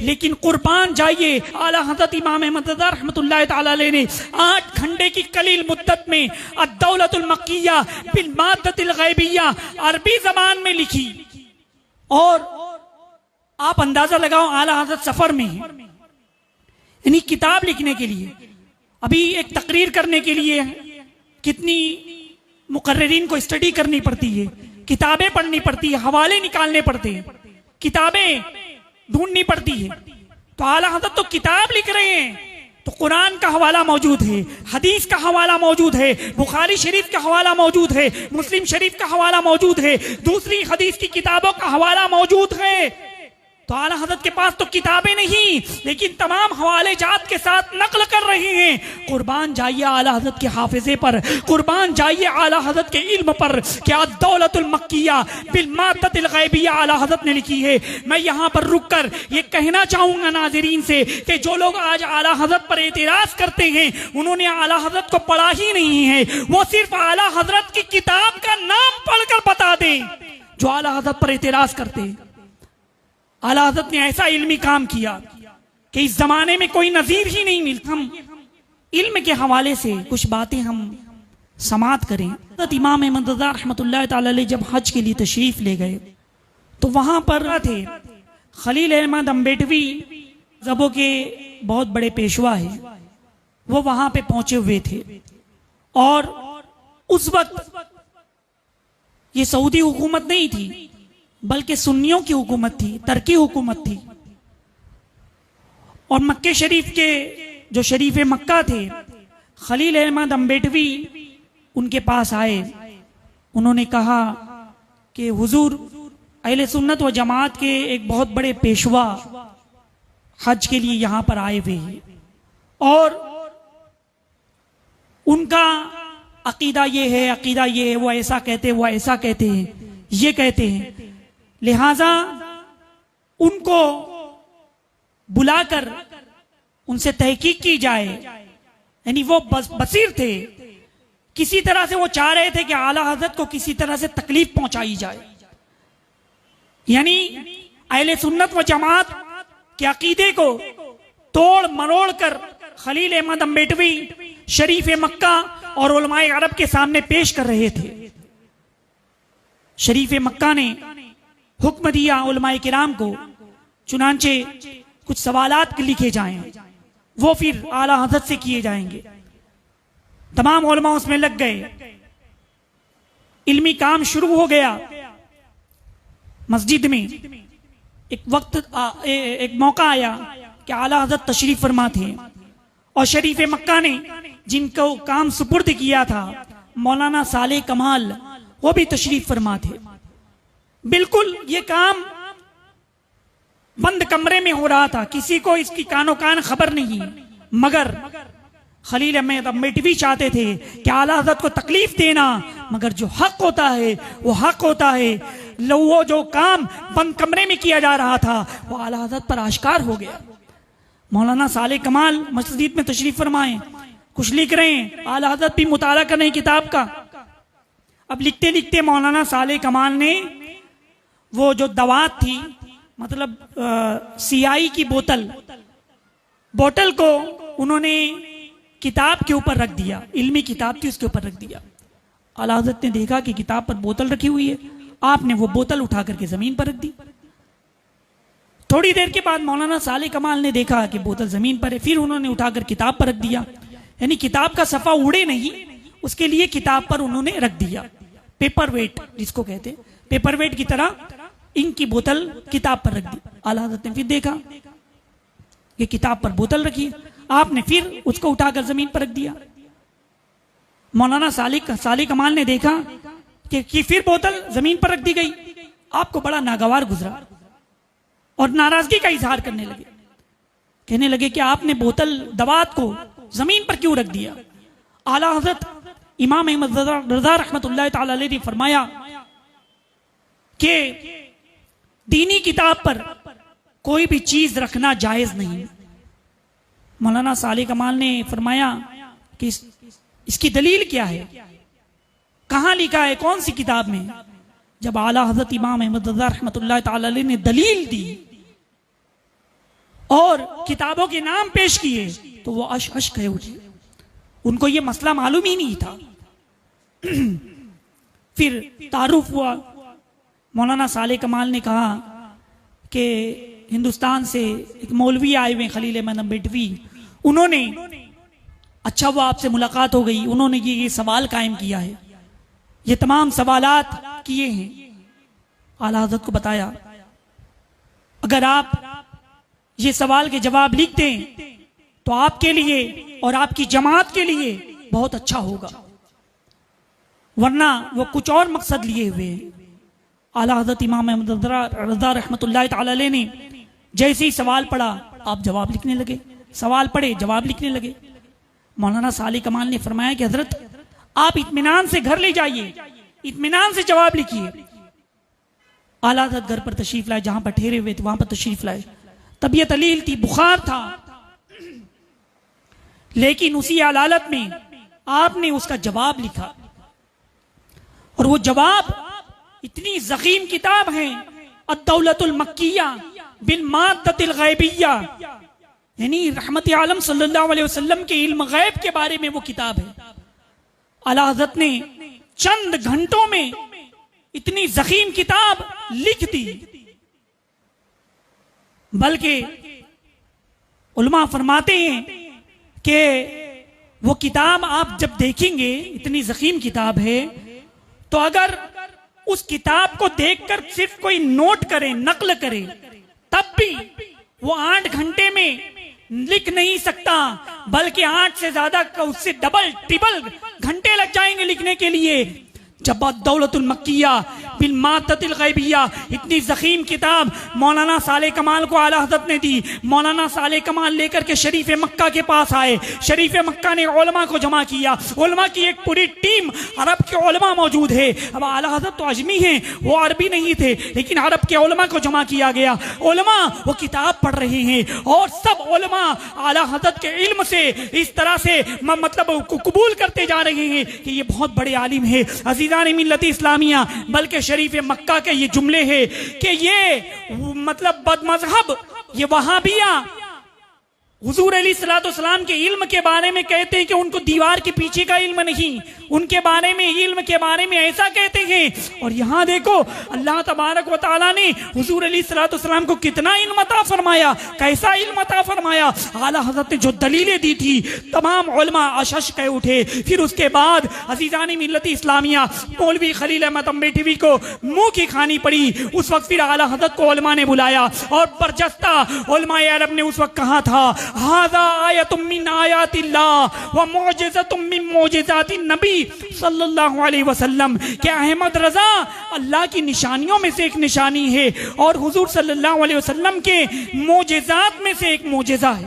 लेकिन कुर्बान जाइए, आला हज़रत इमाम अहमद रज़ा रहमतुल्लाह तआला अलैह ने 8 घंटे की कलील मुद्दत में अद-दौलतुल मक्किया बिल माद्दतिल गैबिया अरबी जबान में लिखी। और आप अंदाजा लगाओ, आला हज़रत सफर में है, यानी किताब लिखने के लिए, अभी एक तकरीर करने के लिए कितनी मुकर्रिरीन को स्टडी करनी पड़ती है, किताबें पढ़नी पड़ती है, हवाले निकालने पड़ते हैं, किताबें ढूंढनी पड़ती है। तो आला हज़रत तो किताब लिख रहे हैं, तो कुरान का हवाला मौजूद है, हदीस का हवाला मौजूद है, बुखारी शरीफ का हवाला मौजूद है, मुस्लिम शरीफ का हवाला मौजूद है, दूसरी हदीस की किताबों का हवाला मौजूद है। तो आला हज़रत के पास तो किताबें नहीं, लेकिन तमाम हवाले जात के साथ नकल कर रहे हैं। कुर्बान जाइए आला हज़रत के हाफिजे पर, कुर्बान जाइए आला हज़रत के इल्म पर। क्या दौलतुल मक्किया बिल माद्दतिल गैबिया आला हज़रत ने लिखी है। मैं यहाँ पर रुक कर ये कहना चाहूंगा नाज़रीन से कि जो लोग आज आला हज़रत पर एतराज करते हैं, उन्होंने आला हज़रत को पढ़ा ही नहीं है। वो सिर्फ आला हज़रत की किताब का नाम पढ़कर बता दें जो आला हज़रत पर एतराज करते हैं। आला हज़रत ने ऐसा इल्मी काम किया कि इस जमाने में कोई नजीर ही नहीं मिलता। हम इल्म के हवाले से कुछ बातें हम समात करें। हज़रत इमाम अहमद रज़ा रहमतुल्लाह तआला अलैह जब हज के लिए तशरीफ ले गए तो वहां पर थे खलील अहमद अम्बेडवी, ज़बों के बहुत बड़े पेशवा है, वो वहां पे पहुंचे हुए थे। और उस वक्त ये सऊदी हुकूमत नहीं थी, बल्कि सुन्नियों की हुकूमत थी, तरकी हुकूमत थी। और मक्के शरीफ के जो शरीफ मक्का थे, खलील अहमद अम्बेडवी उनके पास आए। उन्होंने कहा कि हुजूर अहले सुन्नत व जमात के एक बहुत बड़े पेशवा हज के लिए यहां पर आए हुए हैं, और उनका अकीदा ये है, अकीदा ये है, वो ऐसा कहते हैं, वो ऐसा कहते हैं, ये कहते हैं, लिहाजा उनको बुलाकर उनसे तहकीक की जाए। यानी वो बसीर थे, किसी तरह से वो चाह रहे थे कि आला हज़रत को किसी तरह से तकलीफ पहुंचाई जाए। यानी अहले सुन्नत व जमात के अकीदे को तोड़ मरोड़ कर खलील अहमद अम्बेडवी शरीफ मक्का और उलमाए अरब के सामने पेश कर रहे थे। शरीफ मक्का ने हुक्म दिया उलमाए किराम को, चुनांचे कुछ सवालात लिखे जाएं, वो फिर आला हज़रत से किए जाएंगे। तमाम उलमा उसमें लग गए, इल्मी काम शुरू हो गया। मस्जिद में एक मौका आया कि आला हज़रत तशरीफ फरमा थे, और शरीफ मक्का ने जिनको काम सुपुर्द किया था मौलाना साले कमाल, वो भी तशरीफ फरमा थे। बिल्कुल ये काम बंद कमरे में हो रहा था, किसी को इसकी कानो कान खबर नहीं। मगर खलील अहमद अम्बेडवी चाहते थे कि आला हज़रत को तकलीफ देना, मगर जो हक होता है वो हक होता है। वो जो काम बंद कमरे में किया जा रहा था वो आला हज़रत पर आश्कार हो गया। मौलाना साले कमाल मस्जिद में तशरीफ फरमाए, कुछ लिख रहे हैं, आला हज़रत भी मुताला कर रहे हैं किताब का। अब लिखते लिखते मौलाना साले कमाल ने वो जो दवात थी, मतलब सियाई की बोतल को उन्होंने किताब के ऊपर रख दिया, इल्मी किताब थी उसके ऊपर रख दिया। आला हज़रत ने देखा कि किताब पर बोतल रखी हुई है, आपने वो बोतल उठा करके जमीन पर रख दी। थोड़ी देर के बाद मौलाना साले कमाल ने देखा कि बोतल जमीन पर है, फिर उन्होंने उठाकर किताब पर रख दिया। यानी किताब का सफा उड़े नहीं, उसके लिए किताब पर उन्होंने रख दिया। पेपर वेट जिसको कहते, पेपर वेट की तरह इंक की बोतल किताब पर रख दी। आला हज़रत ने फिर देखा कि किताब पर बोतल रखी, आपने फिर उसको उठाकर जमीन पर रख दिया। मौलाना साले कमाल ने देखा कि फिर बोतल जमीन पर रख दी गई। आपको बड़ा नागवार गुजरा और नाराजगी का इजहार करने लगे, कहने लगे कि आपने बोतल दवात को जमीन पर क्यों रख दिया। आला हज़रत इमाम अहमद रज़ा रहमतुल्लाह तआला अलैह ने फरमाया कि दीनी किताब पर कोई भी चीज रखना जायज नहीं। मौलाना साले कमाल ने फरमाया कि इसकी दलील क्या है, कहां लिखा है, कौन सी किताब में। जब आला हज़रत इमाम अहमद रज़ा रहमतुल्लाह तआला अलैह ने दलील दी और किताबों के नाम पेश किए तो वो अश अश कहे उठे। उनको ये मसला मालूम ही नहीं था। फिर तारुफ हुआ। मौलाना साले कमाल ने कहा कि हिंदुस्तान से एक मौलवी आए हुए खलील महमद बिटवी, उन्होंने अच्छा वो आपसे मुलाकात हो गई, उन्होंने ये सवाल कायम किया है, ये तमाम सवालात किए हैं। आला हज़रत को बताया अगर आप ये सवाल के जवाब लिख दें तो आपके लिए और आपकी जमात के लिए बहुत अच्छा होगा, वरना वो कुछ और मकसद लिए हुए हैं। आला हज़रत इमाम अहमद रज़ा रहमतुल्लाह तआला अलैह ने जैसे ही सवाल पढ़ा आप जवाब लिखने लगे, सवाल पढ़े जवाब लिखने लगे। मौलाना साले कमाल ने फरमाया कि हजरत आप इत्मीनान से घर ले जाइए, इत्मीनान से जवाब लिखिए। आला हज़रत घर पर तशरीफ लाए, जहां पर ठहरे हुए थे वहां पर तशरीफ लाए। तबीयत अलील थी, बुखार था, लेकिन उसी हालत में आपने उसका जवाब लिखा। और वो जवाब इतनी ज़ख़ीम किताब है, अद-दौलतुल मक्किया बिल माद्दतिल गैबिया, यानी रहमत आलम सल्लल्लाहु अलैहि वसल्लम के इल्म गैब के बारे में वो किताब है। आला हज़रत ने चंद घंटों में इतनी ज़ख़ीम किताब लिख दी, बल्कि उलमा फरमाते हैं कि वो किताब आप जब देखेंगे, इतनी ज़ख़ीम किताब है, तो अगर उस किताब को देखकर सिर्फ कोई नोट करे, नकल करे, तब भी वो 8 घंटे में लिख नहीं सकता, बल्कि 8 से ज्यादा, उससे डबल ट्रिपल घंटे लग जाएंगे लिखने के लिए। जब दौलतुल मक्किया बिल माद्दतिल गैबिया, इतनी ज़ख़ीम किताब मौलाना साले कमाल को आला हज़रत ने दी। मौलाना साले कमाल लेकर के शरीफ मक्का के पास आए। शरीफ मक्का ने उलमा को जमा किया, उलमा की एक पूरी टीम, अरब के उलमा मौजूद है। अब आला हज़रत तो अजमी हैं, वो अरबी नहीं थे, लेकिन अरब के उलमा को जमा किया गया। उलमा वो किताब पढ़ रहे हैं और सब उलमा आला हज़रत के इल्म से इस तरह से मतलब कबूल करते जा रहे हैं कि ये बहुत बड़े आलिम है। अजीज़ान मिल्लत इस्लामिया, बल्कि शरीफ मक्का के ये जुमले हैं कि ये मतलब बदमज़हब, ये वहाबिया हुजूर अलैहिस्सलाम के इल्म के बारे में कहते हैं कि उनको दीवार के पीछे का इल्म नहीं, उनके बारे में, इल्म के बारे में ऐसा कहते हैं। और यहाँ देखो अल्लाह तबारक व तआला ने हुजूर अलैहिस्सलाम को कितना इल्म अता फरमाया, कैसा इल्म अता फरमाया। आला हज़रत ने जो दलीलें दी थी, तमाम उलमा अशश कह उठे। फिर उसके बाद अज़ीज़ानी मिल्लत इस्लामिया मौलवी खलील अहमद अम्बेठवी को मुंह की खानी पड़ी। उस वक्त फिर आला हज़रत को उलमा ने बुलाया और बरजस्ता उलमा अरब ने उस वक्त कहा था, हाज़ा आयतुम मिन आयातिल्लाह व मुअजिज़तुम मिन मुअजिज़ातिन नबी सल्लल्लाहु अलैहि वसल्लम, कि अहमद रजा अल्लाह की निशानियों में से एक निशानी है और हुजूर सल्लल्लाहु अलैहि वसल्लम के मोजेज़ात में से एक मोजेज़ा है।